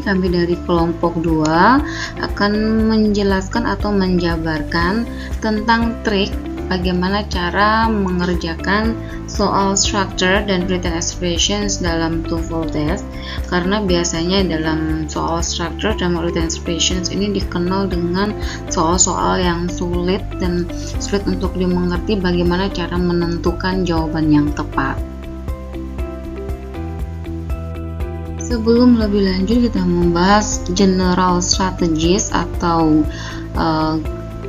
kami dari kelompok 2 akan menjelaskan atau menjabarkan tentang trik bagaimana cara mengerjakan soal structure dan written expressions dalam TOEFL test, karena biasanya dalam soal structure dan written expressions ini dikenal dengan soal-soal yang sulit dan sulit untuk dimengerti bagaimana cara menentukan jawaban yang tepat. Sebelum lebih lanjut kita membahas general strategies atau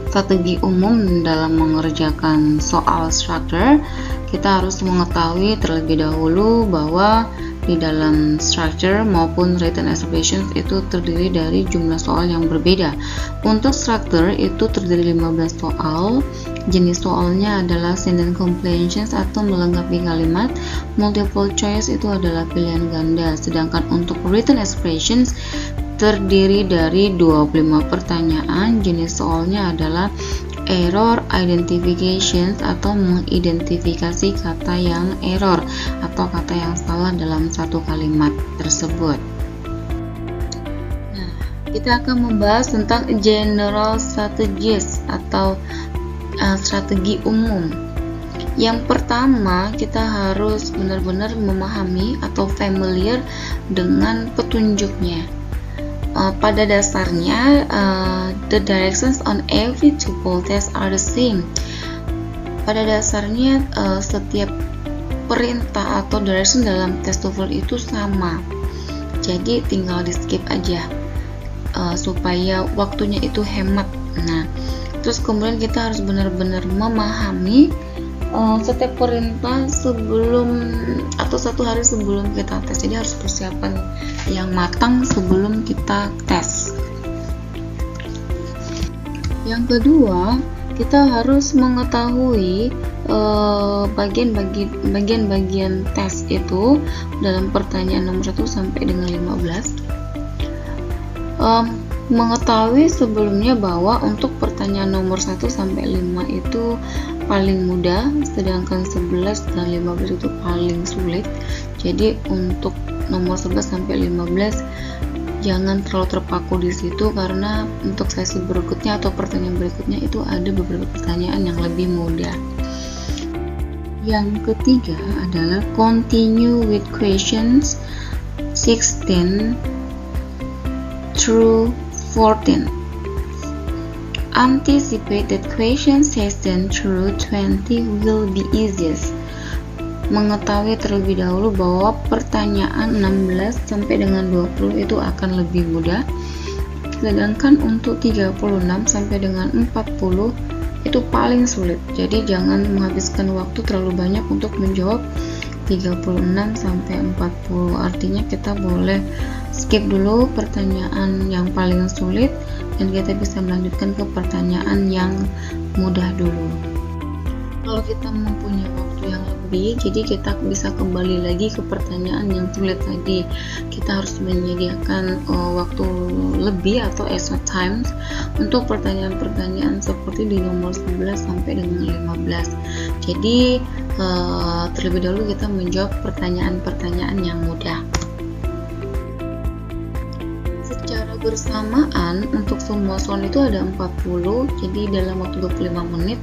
strategi umum dalam mengerjakan soal structure, kita harus mengetahui terlebih dahulu bahwa di dalam structure maupun written expressions itu terdiri dari jumlah soal yang berbeda. Untuk structure itu terdiri 15 soal. Jenis soalnya adalah sentence completions atau melengkapi kalimat. Multiple choice itu adalah pilihan ganda. Sedangkan untuk written expressions terdiri dari 25 pertanyaan. Jenis soalnya adalah error identification atau mengidentifikasi kata yang error atau kata yang salah dalam satu kalimat tersebut. Nah, kita akan membahas tentang general strategies atau strategi umum. Yang pertama, kita harus benar-benar memahami atau familiar dengan petunjuknya. Pada dasarnya, the directions on every TOEFL test are the same. Pada dasarnya, setiap perintah atau direction dalam tes TOEFL itu sama. Jadi tinggal di skip aja supaya waktunya itu hemat. Nah, terus kemudian kita harus benar-benar memahami setiap perintah sebelum atau satu hari sebelum kita tes. Jadi harus persiapan yang matang sebelum kita tes. Yang kedua, kita harus mengetahui bagian-bagian tes itu dalam pertanyaan nomor 1 sampai dengan 15. Mengetahui sebelumnya bahwa untuk pertanyaan nomor 1 sampai 5 itu paling mudah, sedangkan 11 dan 15 itu paling sulit. Jadi untuk nomor 11 sampai 15 jangan terlalu terpaku di situ, karena untuk sesi berikutnya atau pertanyaan berikutnya itu ada beberapa pertanyaan yang lebih mudah. Yang ketiga adalah continue with questions 16 through 14. Anticipate that question 16 through 20 will be easiest. Mengetahui terlebih dahulu bahwa pertanyaan 16 sampai dengan 20 itu akan lebih mudah. Sedangkan untuk 36 sampai dengan 40 itu paling sulit. Jadi jangan menghabiskan waktu terlalu banyak untuk menjawab 36 sampai 40. Artinya kita boleh skip dulu pertanyaan yang paling sulit dan kita bisa melanjutkan ke pertanyaan yang mudah dulu. Kalau kita mempunyai waktu yang lebih, jadi kita bisa kembali lagi ke pertanyaan yang sulit tadi. Kita harus menyediakan waktu lebih atau extra time untuk pertanyaan-pertanyaan seperti di nomor 11 sampai dengan 15. Jadi terlebih dahulu kita menjawab pertanyaan-pertanyaan yang mudah. Secara bersamaan untuk semua soal itu ada 40, jadi dalam waktu 25 menit.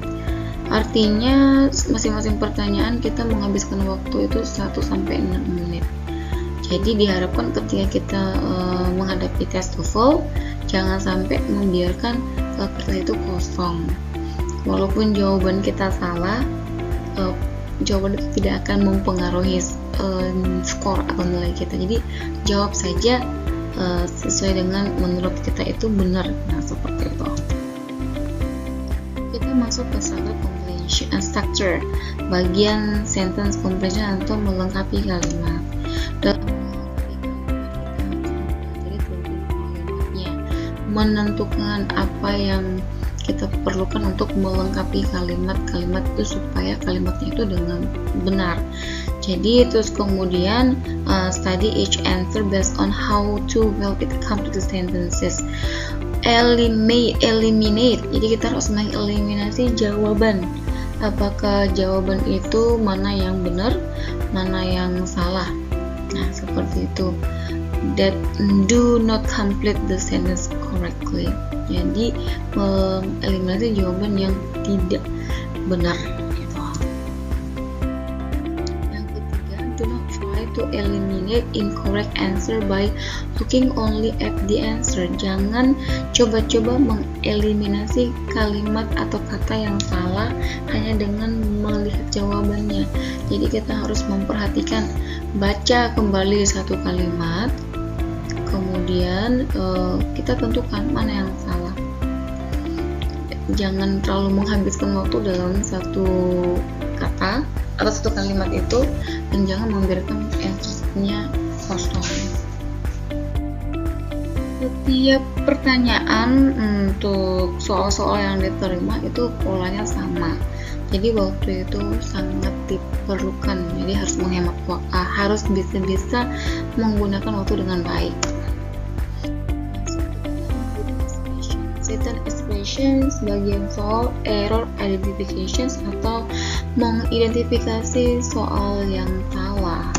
Artinya masing-masing pertanyaan kita menghabiskan waktu itu 1 sampai 6 menit. Jadi diharapkan ketika kita menghadapi tes TOEFL, jangan sampai membiarkan pertanyaan itu kosong. Walaupun jawaban kita salah, jawaban itu tidak akan mempengaruhi skor atau nilai kita. Jadi jawab saja sesuai dengan menurut kita itu benar. Nah, seperti itu. Kita masuk ke structure, bagian sentence completion atau melengkapi kalimat. Dalam kalimatnya, menentukan apa yang kita perlukan untuk melengkapi kalimat-kalimat itu supaya kalimatnya itu dengan benar. Jadi terus kemudian study each answer based on how to well it come to the sentences. Eliminate. Jadi kita harus mengeliminasi jawaban. Apakah jawaban itu mana yang benar, mana yang salah. Nah, seperti itu. that do not complete the sentence correctly. Jadi eliminasi jawaban yang tidak benar gitu. Yang ketiga, do not try to eliminate incorrect answer by looking only at the answer. Jangan coba-coba mengeliminasi kalimat atau kata yang salah hanya dengan melihat jawabannya. Jadi kita harus memperhatikan, baca kembali satu kalimat, kemudian kita tentukan mana yang salah. Jangan terlalu menghabiskan waktu dalam satu kata atau satu kalimat itu, dan jangan membiarkan answer-nya kosong. Setiap pertanyaan untuk soal-soal yang diterima itu polanya sama. Jadi waktu itu sangat diperlukan. Jadi harus menghemat waktu, harus bisa menggunakan waktu dengan baik. Certain expression sebagian soal error identifications atau mengidentifikasi soal yang salah.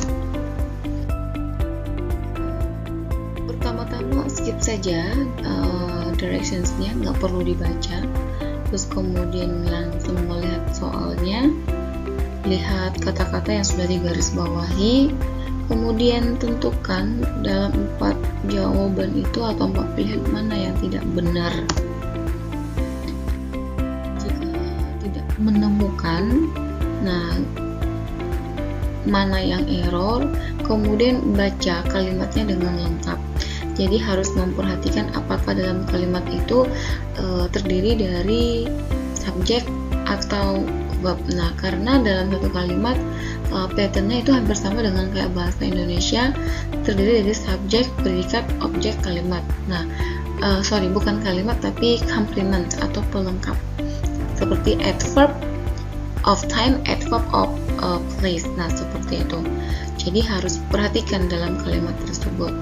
Pertama-tama skip saja directionsnya, nggak perlu dibaca. Terus kemudian langsung melihat soalnya, lihat kata-kata yang sudah digarisbawahi, kemudian tentukan dalam 4 jawaban itu atau 4 pilihan mana yang tidak benar. Jika tidak menemukan, nah mana yang error, kemudian baca kalimatnya dengan lengkap. Jadi harus memperhatikan apakah dalam kalimat itu terdiri dari subjek atau verb. Nah, karena dalam satu kalimat patternnya itu hampir sama dengan kayak bahasa Indonesia, terdiri dari subjek, predikat, objek, kalimat. Nah, bukan kalimat tapi complement atau pelengkap, seperti adverb of time, adverb of place. Nah, seperti itu. Jadi harus perhatikan dalam kalimat tersebut.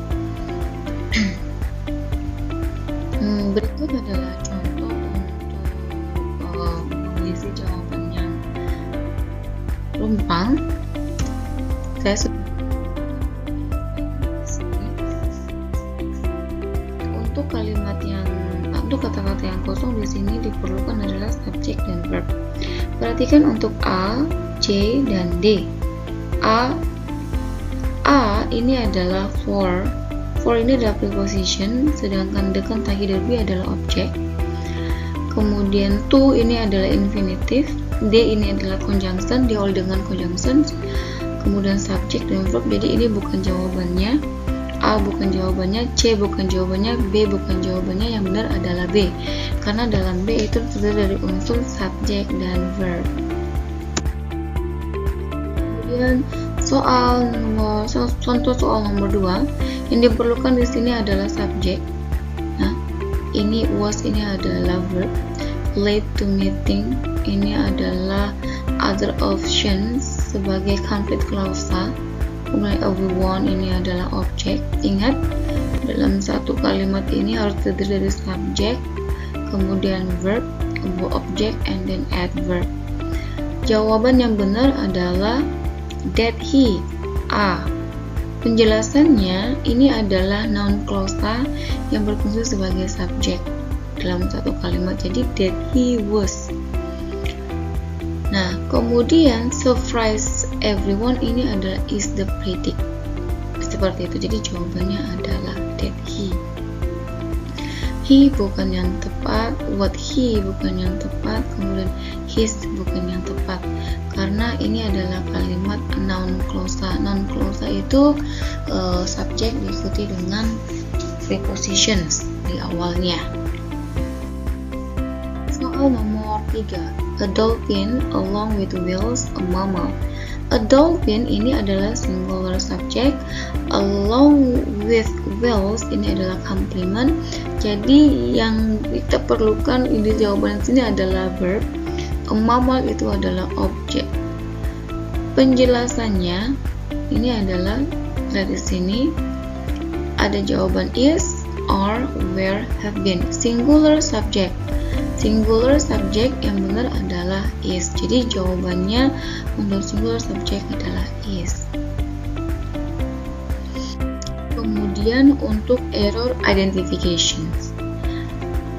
Berikut adalah contoh untuk mengisi jawaban yang rumpang. Saya sudah untuk kata-kata yang kosong di sini diperlukan adalah subjek dan verb. Perhatikan untuk A, C, dan D. A ini adalah for. For ini adalah preposition, sedangkan the Kentucky Derby adalah objek. Kemudian to ini adalah infinitive, D ini adalah conjunction, diawali dengan conjunction. Kemudian subject dan verb, jadi ini bukan jawabannya. A bukan jawabannya, C bukan jawabannya, B bukan jawabannya. Yang benar adalah B, karena dalam B itu terdiri dari unsur subjek dan verb. Kemudian contoh soal nomor 2. Yang diperlukan di sini adalah subjek. Nah, ini was ini adalah verb. Late to meeting ini adalah other options sebagai complete clausa. Kemudian everyone ini adalah objek. Ingat, dalam satu kalimat ini harus terdiri dari subjek, kemudian verb, objek, and then adverb. Jawaban yang benar adalah that he. A. Penjelasannya, ini adalah noun clausa yang berfungsi sebagai subjek dalam satu kalimat. Jadi that he was. Nah, kemudian surprise everyone ini adalah is the predict. Seperti itu. Jadi jawabannya adalah that he. He bukan yang tepat, what he bukan yang tepat, kemudian his bukan yang tepat. Karena ini adalah kalimat noun clausa. Noun clausa itu subjek diikuti dengan prepositions di awalnya. Soal nomor 3. A dolphin along with whales, a mammal. A dolphin ini adalah singular subject, along with whales ini adalah complement. Jadi yang kita perlukan di jawaban sini adalah verb. A mammal itu adalah objek. Penjelasannya ini adalah dari sini ada jawaban is, are, were, have been. Singular subject. Singular subject yang benar adalah is. Jadi jawabannya untuk singular subject adalah is. Kemudian untuk error identification,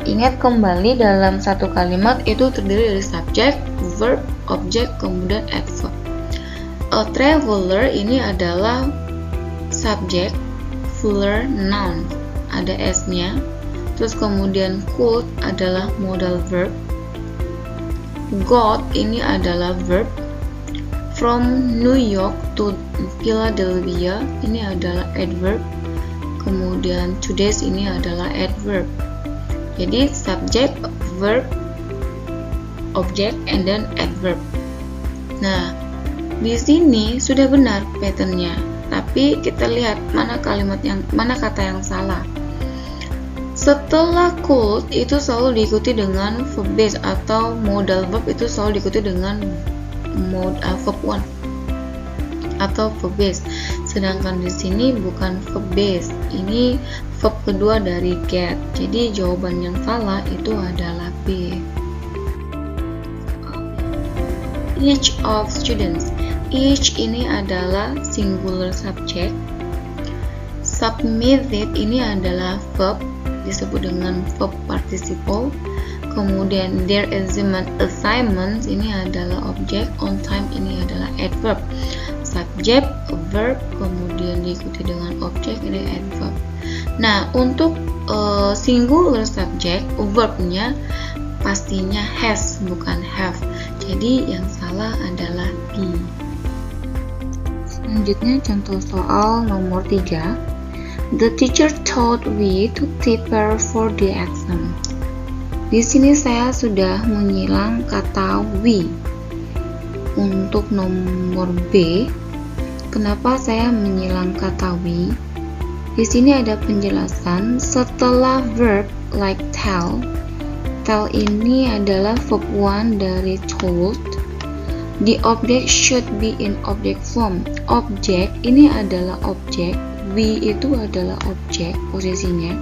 ingat kembali dalam satu kalimat itu terdiri dari subject, verb, object, kemudian adverb. A traveler ini adalah subject, fuller, noun, ada s-nya. Terus kemudian could adalah modal verb. Got ini adalah verb. From New York to Philadelphia ini adalah adverb. Kemudian today's ini adalah adverb. Jadi subject, verb, object, and then adverb. Nah, di sini sudah benar patternnya. Tapi kita lihat mana kata yang salah. Setelah could itu selalu diikuti dengan verb base atau modal verb itu selalu diikuti dengan verb 1 atau verb base. Sedangkan di sini bukan verb base, ini verb kedua dari get. Jadi jawaban yang salah itu adalah B. Each of students. Each ini adalah singular subject. Submitted ini adalah verb, disebut dengan verb participle. Kemudian their assignments ini adalah object, on time ini adalah adverb. Subject, verb, kemudian diikuti dengan object, ini adverb. Nah, untuk singular subject, verbnya pastinya has, bukan have. Jadi yang salah adalah B. Selanjutnya contoh soal nomor 3. The teacher told we to prepare for the exam. Di sini saya sudah menyilang kata we. Untuk nomor B, kenapa saya menyilang kata we? Di sini ada penjelasan setelah verb like tell. Tell ini adalah verb 1 dari told. The object should be in object form. Object ini adalah object. We itu adalah objek, posisinya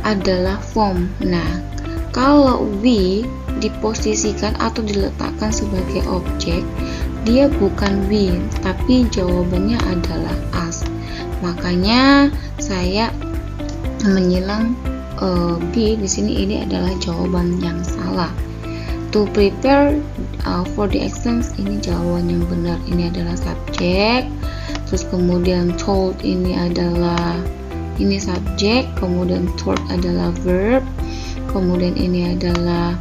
adalah form. Nah, kalau we diposisikan atau diletakkan sebagai objek, dia bukan we, tapi jawabannya adalah us. Makanya saya menyilang B di sini, ini adalah jawaban yang salah. To prepare for the exams ini jawaban yang benar. Ini adalah subjek. Terus kemudian told ini adalah subjek, kemudian told adalah verb, kemudian ini adalah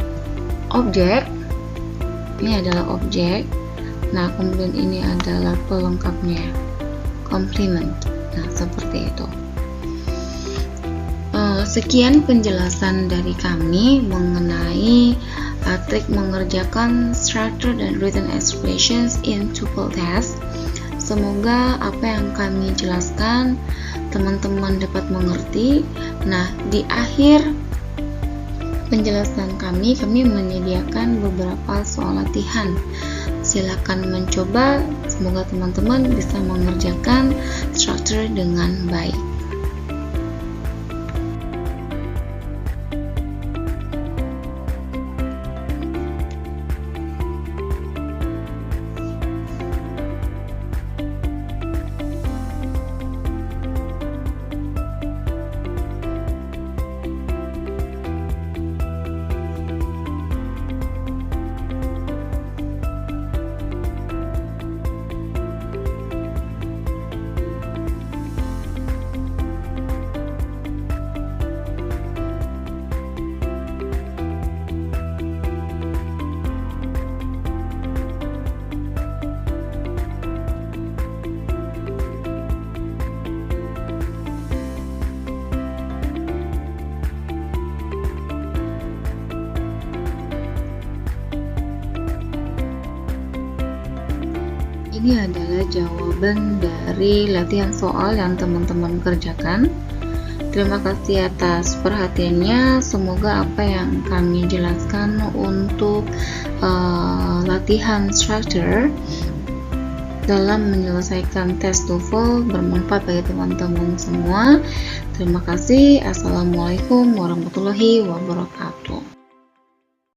objek. Ini adalah objek. Nah, kemudian ini adalah pelengkapnya, complement. Nah, seperti itu. Sekian penjelasan dari kami mengenai trik mengerjakan structure dan written expressions in tuple test. Semoga apa yang kami jelaskan teman-teman dapat mengerti. Nah, di akhir penjelasan kami menyediakan beberapa soal latihan. Silakan mencoba, semoga teman-teman bisa mengerjakan structure dengan baik. Ini adalah jawaban dari latihan soal yang teman-teman kerjakan. Terima kasih atas perhatiannya. Semoga apa yang kami jelaskan untuk latihan structure dalam menyelesaikan tes TOEFL bermanfaat bagi teman-teman semua. Terima kasih. Assalamualaikum warahmatullahi wabarakatuh.